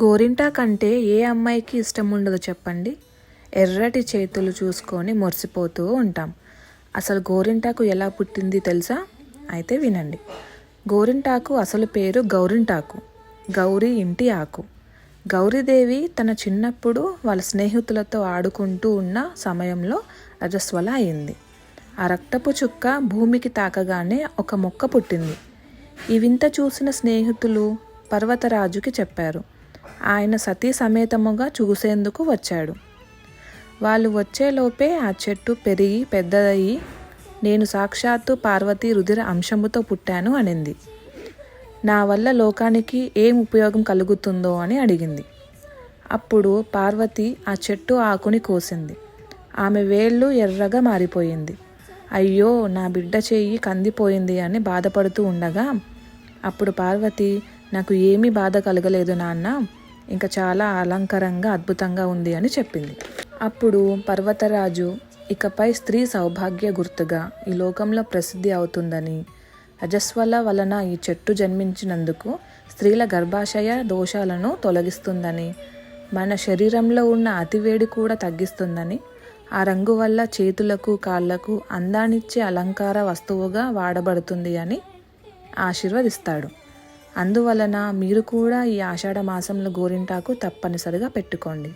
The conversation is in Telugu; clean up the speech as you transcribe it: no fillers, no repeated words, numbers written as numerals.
గోరింటాకంటే ఏ అమ్మాయికి ఇష్టం ఉండదో చెప్పండి. ఎర్రటి చేతులు చూసుకొని మురిసిపోతూ ఉంటాం. అసలు గోరింటాకు ఎలా పుట్టింది తెలుసా? అయితే వినండి. గోరింటాకు అసలు పేరు గౌరింటాకు. గౌరీ ఇంటి ఆకు. గౌరీదేవి తన చిన్నప్పుడు వాళ్ళ స్నేహితులతో ఆడుకుంటూ ఉన్న సమయంలో రజస్వల అయింది. ఆ రక్తపు చుక్క భూమికి తాకగానే ఒక మొక్క పుట్టింది. ఈ వింత చూసిన స్నేహితులు పర్వతరాజుకి చెప్పారు. ఆయన సతీ సమేతముగా చూసేందుకు వచ్చాడు. వాళ్ళు వచ్చేలోపే ఆ చెట్టు పెరిగి పెద్దదయ్యి, నేను సాక్షాత్తు పార్వతీ రుధిర అంశముతో పుట్టాను అనింది. నా వల్ల లోకానికి ఏం ఉపయోగం కలుగుతుందో అని అడిగింది. అప్పుడు పార్వతి ఆ చెట్టు ఆకుని కోసింది. ఆమె వేళ్ళు ఎర్రగా మారిపోయింది. అయ్యో, నా బిడ్డ చెయ్యి కందిపోయింది అని బాధపడుతూ ఉండగా, అప్పుడు పార్వతి, నాకు ఏమీ బాధ కలగలేదు నాన్న, ఇంకా చాలా అలంకారంగా అద్భుతంగా ఉంది అని చెప్పింది. అప్పుడు పర్వతరాజు ఇకపై స్త్రీ సౌభాగ్య గుర్తుగా ఈ లోకంలో ప్రసిద్ధి అవుతుందని, రజస్వల వలన ఈ చెట్టు జన్మించినందుకు స్త్రీల గర్భాశయ దోషాలను తొలగిస్తుందని, మన శరీరంలో ఉన్న అతివేడి కూడా తగ్గిస్తుందని, ఆ రంగు వల్ల చేతులకు కాళ్లకు అందాన్నిచ్చే అలంకార వస్తువుగా వాడబడుతుంది అని ఆశీర్వదిస్తాడు. అందువలన మీరు కూడా ఈ ఆషాఢ మాసంలో గోరింటాకు తప్పనిసరిగా పెట్టుకోండి.